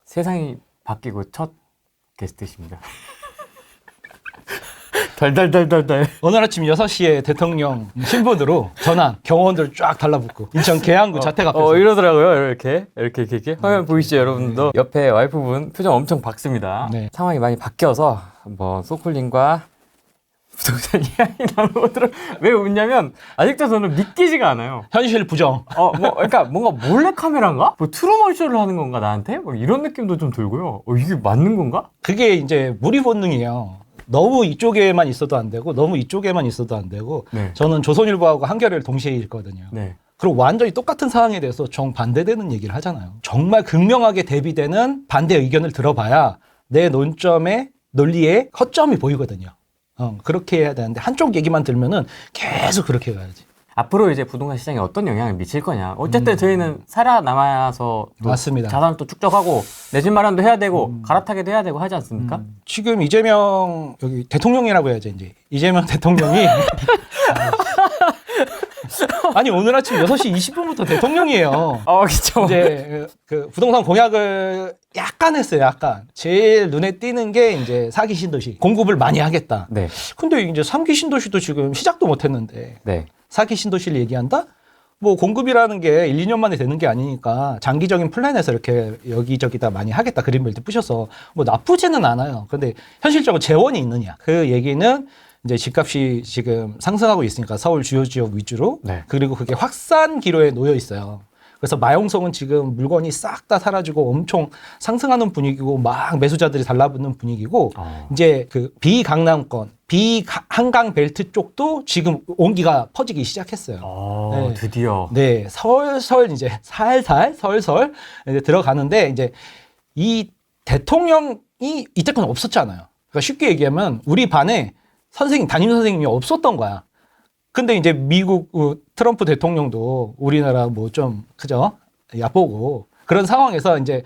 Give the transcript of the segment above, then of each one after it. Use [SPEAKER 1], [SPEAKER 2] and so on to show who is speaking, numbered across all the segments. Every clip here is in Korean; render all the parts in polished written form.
[SPEAKER 1] 세상이 바뀌고 첫 게스트십니다. 달달달달달.
[SPEAKER 2] 오늘 아침 6시에 대통령 신분으로 전화 경호원들 쫙 달라붙고 인천 계양구 자택 앞에서
[SPEAKER 1] 이러더라고요. 이렇게. 화면 보이시죠, 여러분도? 옆에 와이프분 표정 엄청 밝습니다.
[SPEAKER 2] 네.
[SPEAKER 1] 상황이 많이 바뀌어서 한번 소쿨님과 부동산 이야기 나눠보도록. 왜 웃냐면 아직도 저는 믿기지가 않아요.
[SPEAKER 2] 현실 부정.
[SPEAKER 1] 그러니까 뭔가 몰래 카메라인가? 뭐 트루먼 쇼를 하는 건가 나한테? 뭐 이런 느낌도 좀 들고요. 이게 맞는 건가?
[SPEAKER 2] 그게 이제 무리 본능이에요. 너무 이쪽에만 있어도 안 되고 너무 이쪽에만 있어도 안 되고
[SPEAKER 1] 네.
[SPEAKER 2] 저는 조선일보하고 한겨레를 동시에 읽거든요.
[SPEAKER 1] 네.
[SPEAKER 2] 그리고 완전히 똑같은 상황에 대해서 정반대되는 얘기를 하잖아요. 정말 극명하게 대비되는 반대 의견을 들어봐야 내 논리에 허점이 보이거든요. 그렇게 해야 되는데 한쪽 얘기만 들면은 계속 그렇게 가야지.
[SPEAKER 1] 앞으로 이제 부동산 시장에 어떤 영향을 미칠 거냐. 어쨌든 저희는 살아남아서 또
[SPEAKER 2] 맞습니다.
[SPEAKER 1] 자산을 또 축적하고 내 집 마련도 해야 되고 갈아타기도 해야 되고 하지 않습니까?
[SPEAKER 2] 지금 이재명 여기 대통령이라고 해야죠. 이제 이재명 대통령이 아니 오늘 아침 6시 20분부터 대통령이에요.
[SPEAKER 1] 그렇죠.
[SPEAKER 2] 이제 그 부동산 공약을 약간 했어요. 약간 제일 눈에 띄는 게 이제 4기 신도시 공급을 많이 하겠다.
[SPEAKER 1] 네.
[SPEAKER 2] 근데 이제 3기 신도시도 지금 시작도 못 했는데
[SPEAKER 1] 네.
[SPEAKER 2] 4기 신도시를 얘기한다? 뭐 공급이라는 게 1, 2년 만에 되는 게 아니니까 장기적인 플랜에서 이렇게 여기저기다 많이 하겠다. 그린벨트 부셔서 뭐 나쁘지는 않아요. 근데 현실적으로 재원이 있느냐. 그 얘기는 이제 집값이 지금 상승하고 있으니까 서울 주요 지역 위주로.
[SPEAKER 1] 네.
[SPEAKER 2] 그리고 그게 확산 기로에 놓여 있어요. 그래서 마용성은 지금 물건이 싹 다 사라지고 엄청 상승하는 분위기고 막 매수자들이 달라붙는 분위기고 이제 그 비강남권, 비한강 벨트 쪽도 지금 온기가 퍼지기 시작했어요. 네.
[SPEAKER 1] 드디어.
[SPEAKER 2] 네, 설설 이제 살살 이제 들어가는데 이제 이 대통령이 이때까지 없었잖아요. 그러니까 쉽게 얘기하면 우리 반에 담임 선생님이 없었던 거야. 근데 이제 미국 트럼프 대통령도 우리나라 뭐 좀 그죠? 얕보고 그런 상황에서 이제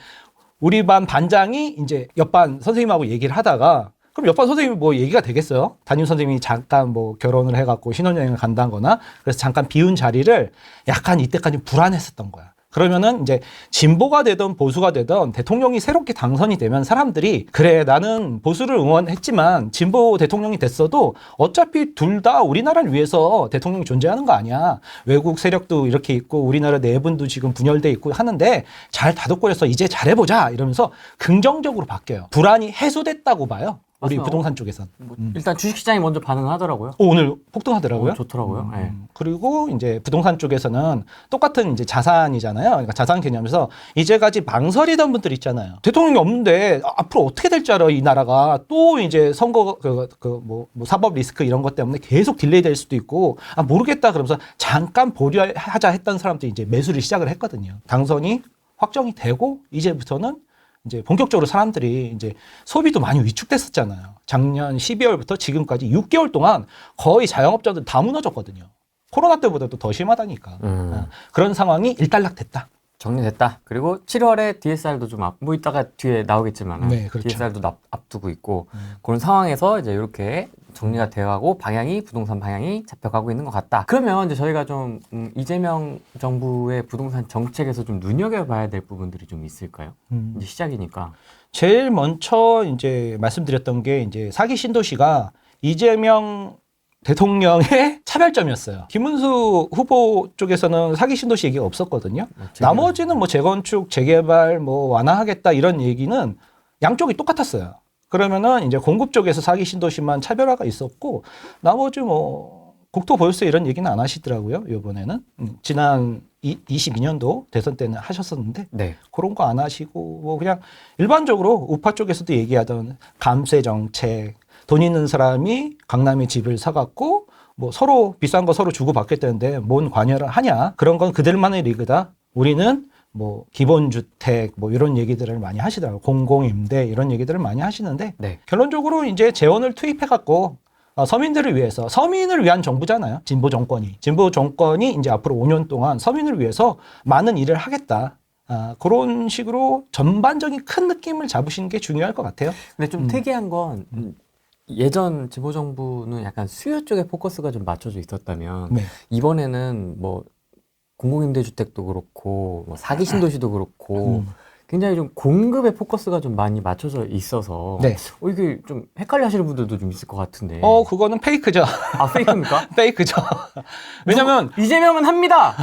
[SPEAKER 2] 우리 반 반장이 이제 옆반 선생님하고 얘기를 하다가 그럼 옆반 선생님이 뭐 얘기가 되겠어요? 담임 선생님이 잠깐 뭐 결혼을 해갖고 신혼여행을 간다거나 그래서 잠깐 비운 자리를 약간 이때까지 불안했었던 거야. 그러면은 이제 진보가 되든 보수가 되든 대통령이 새롭게 당선이 되면 사람들이 그래 나는 보수를 응원했지만 진보 대통령이 됐어도 어차피 둘 다 우리나라를 위해서 대통령이 존재하는 거 아니야. 외국 세력도 이렇게 있고 우리나라 내분도 지금 분열돼 있고 하는데 잘 다독거려서 이제 잘해보자 이러면서 긍정적으로 바뀌어요. 불안이 해소됐다고 봐요. 우리
[SPEAKER 1] 맞아요.
[SPEAKER 2] 부동산 쪽에선.
[SPEAKER 1] 일단 주식시장이 먼저 반응을 하더라고요.
[SPEAKER 2] 오늘 폭등하더라고요.
[SPEAKER 1] 좋더라고요. 네.
[SPEAKER 2] 그리고 이제 부동산 쪽에서는 똑같은 이제 자산이잖아요. 그러니까 자산 개념에서 이제까지 망설이던 분들 있잖아요. 대통령이 없는데 앞으로 어떻게 될 줄 알아 이 나라가 또 이제 선거 뭐 사법 리스크 이런 것 때문에 계속 딜레이 될 수도 있고 모르겠다 그러면서 잠깐 보류하자 했던 사람들이 이제 매수를 시작을 했거든요. 당선이 확정이 되고 이제부터는 이제 본격적으로 사람들이 이제 소비도 많이 위축됐었잖아요. 작년 12월부터 지금까지 6개월 동안 거의 자영업자들 다 무너졌거든요. 코로나 때보다도 더 심하다니까. 그런 상황이 일단락됐다.
[SPEAKER 1] 정리됐다. 그리고 7월에 DSR도 좀 뭐 이따가 뒤에 나오겠지만
[SPEAKER 2] 네, 그렇죠.
[SPEAKER 1] DSR도 앞두고 있고 그런 상황에서 이제 이렇게 정리가 되어가고 부동산 방향이 잡혀가고 있는 것 같다. 그러면 이제 저희가 좀 이재명 정부의 부동산 정책에서 좀 눈여겨봐야 될 부분들이 좀 있을까요? 이제 시작이니까.
[SPEAKER 2] 제일 먼저 이제 말씀드렸던 게 이제 4기 신도시가 이재명 대통령의 차별점이었어요. 김문수 후보 쪽에서는 4기 신도시 얘기가 없었거든요. 나머지는 뭐 재건축, 재개발 뭐 완화하겠다 이런 얘기는 양쪽이 똑같았어요. 그러면은 이제 공급 쪽에서 4기 신도시만 차별화가 있었고 나머지 뭐 국토 보유세 이런 얘기는 안 하시더라고요. 이번에는 지난 22년도 대선 때는 하셨었는데
[SPEAKER 1] 네.
[SPEAKER 2] 그런 거 안 하시고 뭐 그냥 일반적으로 우파 쪽에서도 얘기하던 감세 정책, 돈 있는 사람이 강남에 집을 사갖고 뭐 서로 비싼 거 서로 주고 받겠다는데 뭔 관여를 하냐? 그런 건 그들만의 리그다. 우리는 뭐 기본주택 뭐 이런 얘기들을 많이 하시더라고요. 공공임대 이런 얘기들을 많이 하시는데
[SPEAKER 1] 네.
[SPEAKER 2] 결론적으로 이제 재원을 투입해갖고 서민들을 위해서 서민을 위한 정부잖아요. 진보 정권이 이제 앞으로 5년 동안 서민을 위해서 많은 일을 하겠다. 그런 식으로 전반적인 큰 느낌을 잡으시는 게 중요할 것 같아요.
[SPEAKER 1] 근데 좀 특이한 건 예전 진보 정부는 약간 수요 쪽에 포커스가 좀 맞춰져 있었다면
[SPEAKER 2] 네.
[SPEAKER 1] 이번에는 뭐 공공임대주택도 그렇고 뭐 4기 신도시도 그렇고 굉장히 좀 공급에 포커스가 좀 많이 맞춰져 있어서
[SPEAKER 2] 네.
[SPEAKER 1] 이게 좀 헷갈려 하시는 분들도 좀 있을 것 같은데.
[SPEAKER 2] 그거는 페이크죠.
[SPEAKER 1] 아, 페이크입니까?
[SPEAKER 2] 페이크죠. 왜냐면
[SPEAKER 1] 이재명은 합니다.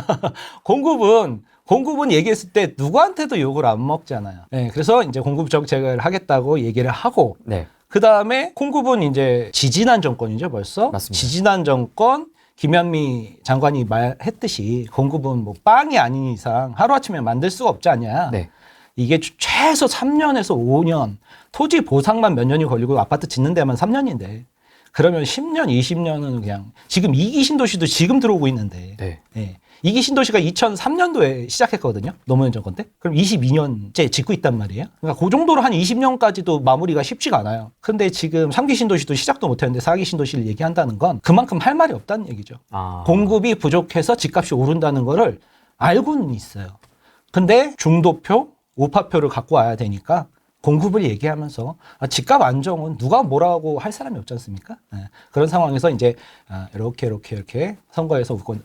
[SPEAKER 2] 공급은 얘기했을 때 누구한테도 욕을 안 먹잖아요. 네, 그래서 이제 공급 정책을 하겠다고 얘기를 하고
[SPEAKER 1] 네.
[SPEAKER 2] 그 다음에 공급은 이제 지지난 정권이죠, 벌써.
[SPEAKER 1] 맞습니다.
[SPEAKER 2] 지지난 정권 김현미 장관이 말했듯이 공급은 뭐 빵이 아닌 이상 하루아침에 만들 수가 없지 않냐.
[SPEAKER 1] 네.
[SPEAKER 2] 이게 최소 3년에서 5년, 토지 보상만 몇 년이 걸리고 아파트 짓는 데만 3년인데 그러면 10년, 20년은 그냥 지금 2기 신도시도 지금 들어오고 있는데
[SPEAKER 1] 네.
[SPEAKER 2] 예. 2기 신도시가 2003년도에 시작했거든요. 노무현 정권 때. 그럼 22년째 짓고 있단 말이에요. 그러니까 그 정도로 한 20년까지도 마무리가 쉽지가 않아요. 근데 지금 3기 신도시도 시작도 못했는데 4기 신도시를 얘기한다는 건 그만큼 할 말이 없다는 얘기죠.
[SPEAKER 1] 아.
[SPEAKER 2] 공급이 부족해서 집값이 오른다는 거를 알고는 있어요. 근데 중도표, 우파표를 갖고 와야 되니까 공급을 얘기하면서 집값 안정은 누가 뭐라고 할 사람이 없지 않습니까? 네. 그런 상황에서 이제 이렇게 선거에서 우권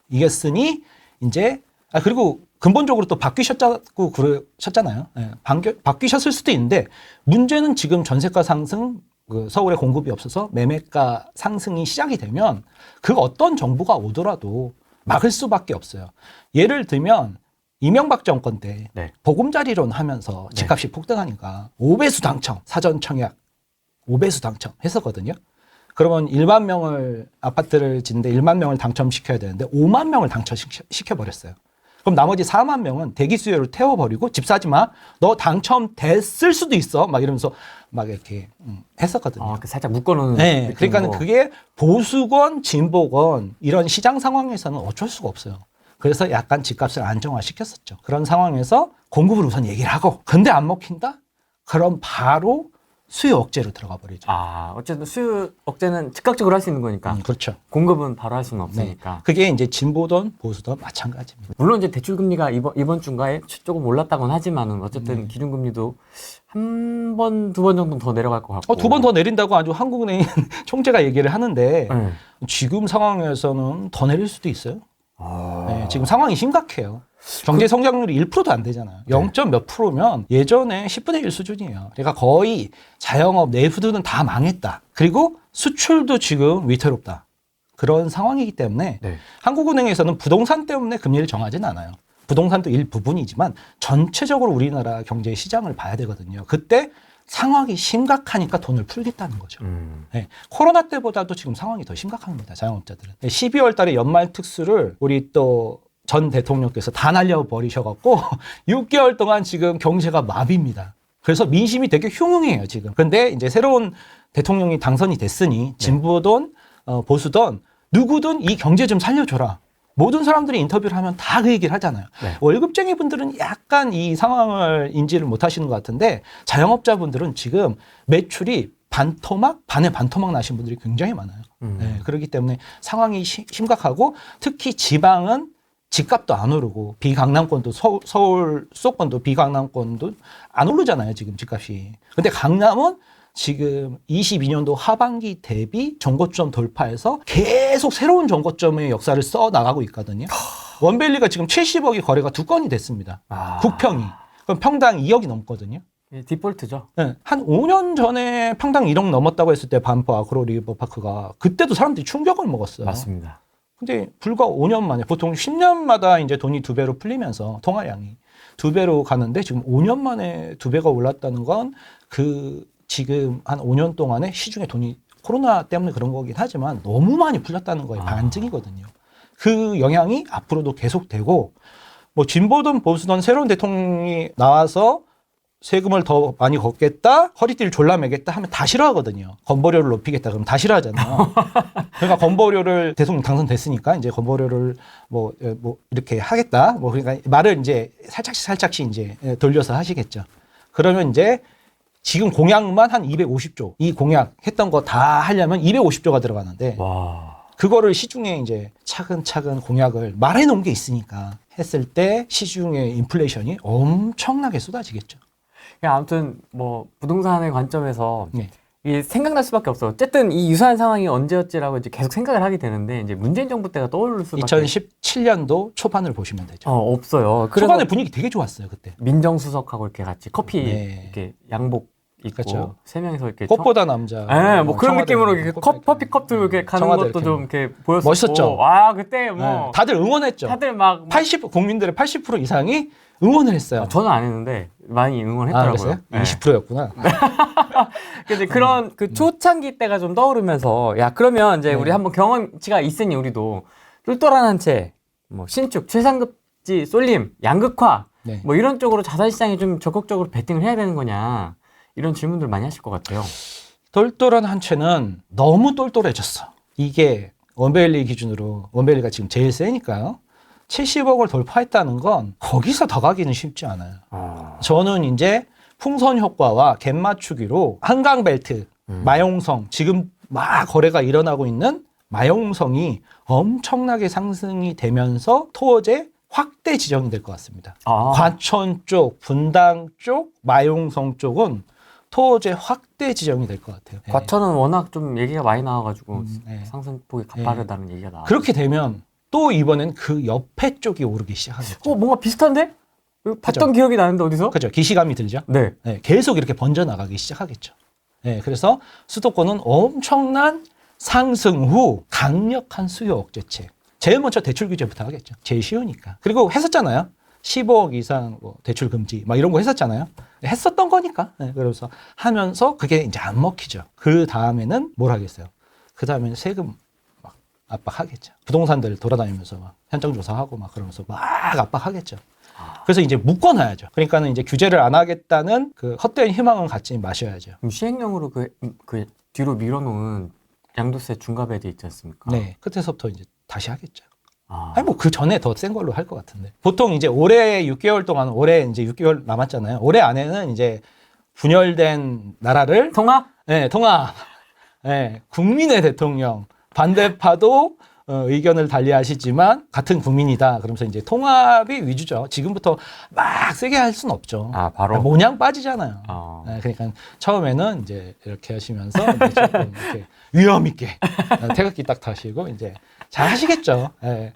[SPEAKER 2] 이겼으니 이제 그리고 근본적으로 또 바뀌셨다고 그러셨잖아요. 네. 바뀌셨을 수도 있는데 문제는 지금 전세가 상승, 서울에 공급이 없어서 매매가 상승이 시작이 되면 그 어떤 정부가 오더라도 막을 수밖에 없어요. 예를 들면 이명박 정권 때
[SPEAKER 1] 네.
[SPEAKER 2] 보금자리론 하면서 집값이 폭등하니까 5배수 당첨, 사전 청약 5배수 당첨 했었거든요. 그러면 1만 명을 아파트를 짓는데 1만 명을 당첨시켜야 되는데 5만 명을 당첨시켜버렸어요. 그럼 나머지 4만 명은 대기 수요를 태워버리고 집 사지 마. 너 당첨됐을 수도 있어. 막 이러면서 막 이렇게 했었거든요.
[SPEAKER 1] 살짝 묶어놓는.
[SPEAKER 2] 네. 그러니까 그게 보수건 진보건 이런 시장 상황에서는 어쩔 수가 없어요. 그래서 약간 집값을 안정화시켰었죠. 그런 상황에서 공급을 우선 얘기를 하고 근데 안 먹힌다? 그럼 바로 수요 억제로 들어가 버리죠.
[SPEAKER 1] 어쨌든 수요 억제는 즉각적으로 할 수 있는 거니까.
[SPEAKER 2] 그렇죠.
[SPEAKER 1] 공급은 바로 할 수는 없으니까.
[SPEAKER 2] 네. 그게 이제 진보든 보수든 마찬가지입니다.
[SPEAKER 1] 물론 이제 대출 금리가 이번 주인가에 조금 올랐다고는 하지만은 어쨌든 기준금리도 한 번, 두 번 정도 더 내려갈 것 같고.
[SPEAKER 2] 2번 더 내린다고 아주 한국은행 총재가 얘기를 하는데
[SPEAKER 1] 네.
[SPEAKER 2] 지금 상황에서는 더 내릴 수도 있어요. 네, 지금 상황이 심각해요. 경제 성장률이 1%도 안 되잖아요. 0. 몇 프로면 예전에 10분의 1 수준이에요. 그러니까 거의 자영업 내수들은 다 망했다. 그리고 수출도 지금 위태롭다. 그런 상황이기 때문에
[SPEAKER 1] 네.
[SPEAKER 2] 한국은행에서는 부동산 때문에 금리를 정하지는 않아요. 부동산도 일부분이지만 전체적으로 우리나라 경제 시장을 봐야 되거든요. 그때 상황이 심각하니까 돈을 풀겠다는 거죠. 네, 코로나 때보다도 지금 상황이 더 심각합니다. 자영업자들은. 12월 달에 연말 특수를 우리 또 전 대통령께서 다 날려버리셔갖고 6개월 동안 지금 경제가 마비입니다. 그래서 민심이 되게 흉흉해요, 지금. 근데 이제 새로운 대통령이 당선이 됐으니 진보든 보수든 누구든 이 경제 좀 살려줘라. 모든 사람들이 인터뷰를 하면 다 그 얘기를 하잖아요. 네. 월급쟁이 분들은 약간 이 상황을 인지를 못 하시는 것 같은데 자영업자분들은 지금 매출이 반에 반토막 나신 분들이 굉장히 많아요. 네, 그렇기 때문에 상황이 심각하고 특히 지방은 집값도 안 오르고 비강남권도 서울 수도권도 비강남권도 안 오르잖아요. 지금 집값이. 근데 강남은 지금 22년도 하반기 대비 정고점 돌파해서 계속 새로운 정고점의 역사를 써 나가고 있거든요. 원밸리가 지금 70억이 거래가 2건이 됐습니다. 국평이. 그럼 평당 2억이 넘거든요.
[SPEAKER 1] 디폴트죠.
[SPEAKER 2] 네, 한 5년 전에 평당 1억 넘었다고 했을 때 반포 아크로 리버파크가 그때도 사람들이 충격을 먹었어요.
[SPEAKER 1] 맞습니다.
[SPEAKER 2] 근데 불과 5년 만에 보통 10년마다 이제 돈이 2배로 풀리면서 통화량이 2배로 가는데 지금 5년 만에 2배가 올랐다는 건 지금 한 5년 동안에 시중에 돈이 코로나 때문에 그런 거긴 하지만 너무 많이 풀렸다는 거에 반증이거든요. 그 영향이 앞으로도 계속되고 뭐 진보든 보수든 새로운 대통령이 나와서 세금을 더 많이 걷겠다, 허리띠를 졸라매겠다 하면 다 싫어하거든요. 건보료를 높이겠다 그러면 다 싫어하잖아요. 그러니까 건보료를 대통령 당선됐으니까 이제 건보료를 뭐 이렇게 하겠다. 뭐 그러니까 말을 이제 살짝씩 이제 돌려서 하시겠죠. 그러면 이제 지금 공약만 한 250조. 이 공약 했던 거 다 하려면 250조가 들어가는데 그거를 시중에 이제 차근차근 공약을 말해 놓은 게 있으니까 했을 때 시중의 인플레이션이 엄청나게 쏟아지겠죠.
[SPEAKER 1] 아무튼 뭐 부동산의 관점에서 이게 생각날 수밖에 없어. 어쨌든 이 유사한 상황이 언제였지라고 이제 계속 생각을 하게 되는데 이제 문재인 정부 때가 떠오를 수밖에
[SPEAKER 2] 2017년도 초반을 보시면 되죠.
[SPEAKER 1] 없어요. 그래서
[SPEAKER 2] 초반에 분위기 되게 좋았어요 그때.
[SPEAKER 1] 민정수석하고 이렇게 같이 커피
[SPEAKER 2] 네.
[SPEAKER 1] 이렇게 양복 입고
[SPEAKER 2] 그렇죠.
[SPEAKER 1] 세 명이서 이렇게
[SPEAKER 2] 꽃보다 남자.
[SPEAKER 1] 뭐 그런
[SPEAKER 2] 청와대
[SPEAKER 1] 느낌으로 이렇게 커피 들고 이렇게 가는
[SPEAKER 2] 청와대
[SPEAKER 1] 것도
[SPEAKER 2] 이렇게
[SPEAKER 1] 좀 이렇게 보였었고.
[SPEAKER 2] 멋있었죠.
[SPEAKER 1] 와 그때 뭐
[SPEAKER 2] 네. 다들 응원했죠.
[SPEAKER 1] 다들 막
[SPEAKER 2] 80 국민들의 80% 이상이 응원을 했어요.
[SPEAKER 1] 저는 안 했는데 많이 응원했더라고요.
[SPEAKER 2] 그랬어요?
[SPEAKER 1] 네.
[SPEAKER 2] 20%였구나.
[SPEAKER 1] 근데 그런 그 초창기 때가 좀 떠오르면서 야 그러면 이제
[SPEAKER 2] 네.
[SPEAKER 1] 우리 한번 경험치가 있으니 우리도 똘똘한 한 채, 뭐 신축, 최상급지 쏠림, 양극화
[SPEAKER 2] 네.
[SPEAKER 1] 뭐 이런 쪽으로 자산시장에 좀 적극적으로 베팅을 해야 되는 거냐 이런 질문들 많이 하실 것 같아요.
[SPEAKER 2] 똘똘한 한 채는 너무 똘똘해졌어. 이게 원베일리 기준으로 원베일리가 지금 제일 세니까요. 70억을 돌파했다는 건 거기서 더 가기는 쉽지 않아요. 저는 이제 풍선 효과와 갭 맞추기로 한강 벨트, 마용성 지금 막 거래가 일어나고 있는 마용성이 엄청나게 상승이 되면서 토어제 확대 지정이 될 것 같습니다. 과천 쪽, 분당 쪽, 마용성 쪽은 토어제 확대 지정이 될 것 같아요.
[SPEAKER 1] 과천은 워낙 좀 얘기가 많이 나와가지고
[SPEAKER 2] 네.
[SPEAKER 1] 상승폭이 가파르다는 얘기가 나와.
[SPEAKER 2] 그렇게 되면 또 이번엔 그 옆에 쪽이 오르기 시작하겠죠.
[SPEAKER 1] 뭔가 비슷한데? 봤던 기억이 나는데 어디서?
[SPEAKER 2] 그죠? 기시감이 들죠?
[SPEAKER 1] 네.
[SPEAKER 2] 네, 계속 이렇게 번져나가기 시작하겠죠. 네, 그래서 수도권은 엄청난 상승 후 강력한 수요 억제책. 제일 먼저 대출 규제부터 하겠죠. 제일 쉬우니까. 그리고 했었잖아요. 15억 이상 뭐 대출 금지 막 이런 거 했었잖아요. 했었던 거니까. 네, 그래서 하면서 그게 이제 안 먹히죠. 그 다음에는 뭘 하겠어요? 그 다음에는 세금 막 압박하겠죠. 부동산들 돌아다니면서 막 현장 조사하고 막 그러면서 막 압박하겠죠. 그래서 이제 묶어놔야죠. 그러니까는 이제 규제를 안 하겠다는 그 헛된 희망은 갖지 마셔야죠.
[SPEAKER 1] 그럼 시행령으로 그 뒤로 밀어놓은 양도세 중과배제 있지 않습니까?
[SPEAKER 2] 네, 끝에서부터 이제 다시 하겠죠.
[SPEAKER 1] 아,
[SPEAKER 2] 아니 뭐 그 전에 더 센 걸로 할 것 같은데. 보통 이제 올해 6개월 동안 올해 이제 6개월 남았잖아요. 올해 안에는 이제 분열된 나라를
[SPEAKER 1] 통합?
[SPEAKER 2] 네, 통합. 네, 국민의 대통령 반대파도 의견을 달리하시지만 같은 국민이다. 그러면서 이제 통합이 위주죠. 지금부터 막 세게 할 수는 없죠.
[SPEAKER 1] 바로.
[SPEAKER 2] 모냥 빠지잖아요.
[SPEAKER 1] 어.
[SPEAKER 2] 네, 그러니까 처음에는 이제 이렇게 하시면서 이제 조금 이렇게 위험 있게 태극기 딱 타시고 이제 잘 하시겠죠. 네.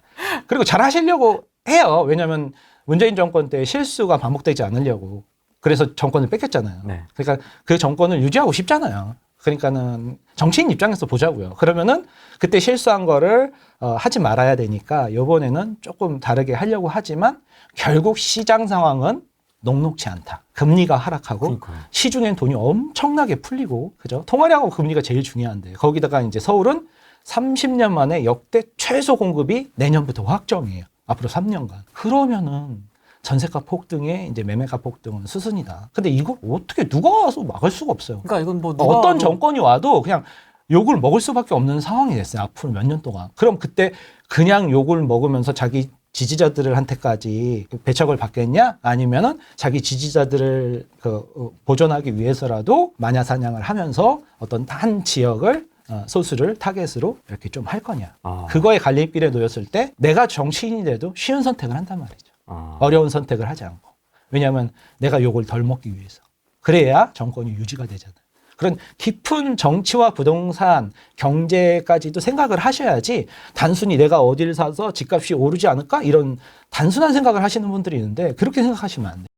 [SPEAKER 2] 그리고 잘 하시려고 해요. 왜냐하면 문재인 정권 때 실수가 반복되지 않으려고. 그래서 정권을 뺏겼잖아요.
[SPEAKER 1] 네.
[SPEAKER 2] 그러니까 그 정권을 유지하고 싶잖아요. 그러니까는 정치인 입장에서 보자고요. 그러면은 그때 실수한 거를 하지 말아야 되니까 이번에는 조금 다르게 하려고 하지만 결국 시장 상황은 녹록지 않다. 금리가 하락하고
[SPEAKER 1] 그러니까요.
[SPEAKER 2] 시중엔 돈이 엄청나게 풀리고 그죠? 통화량하고 금리가 제일 중요한데 거기다가 이제 서울은 30년 만에 역대 최소 공급이 내년부터 확정이에요. 앞으로 3년간. 그러면은 전세가 폭등에 이제 매매가 폭등은 수순이다. 근데 이걸 어떻게 누가 와서 막을 수가 없어요.
[SPEAKER 1] 그러니까 이건 뭐 누가
[SPEAKER 2] 어떤
[SPEAKER 1] 와도-
[SPEAKER 2] 정권이 와도 그냥 욕을 먹을 수밖에 없는 상황이 됐어요. 앞으로 몇 년 동안. 그럼 그때 그냥 욕을 먹으면서 자기 지지자들한테까지 배척을 받겠냐? 아니면은 자기 지지자들을 보존하기 위해서라도 마냐사냥을 하면서 어떤 한 지역을 소수를 타겟으로 이렇게 좀 할 거냐? 그거에 갈림길에 놓였을 때 내가 정치인이 돼도 쉬운 선택을 한단 말이죠. 어려운 선택을 하지 않고. 왜냐하면 내가 욕을 덜 먹기 위해서. 그래야 정권이 유지가 되잖아요. 그런 깊은 정치와 부동산, 경제까지도 생각을 하셔야지 단순히 내가 어디를 사서 집값이 오르지 않을까? 이런 단순한 생각을 하시는 분들이 있는데 그렇게 생각하시면 안 돼요.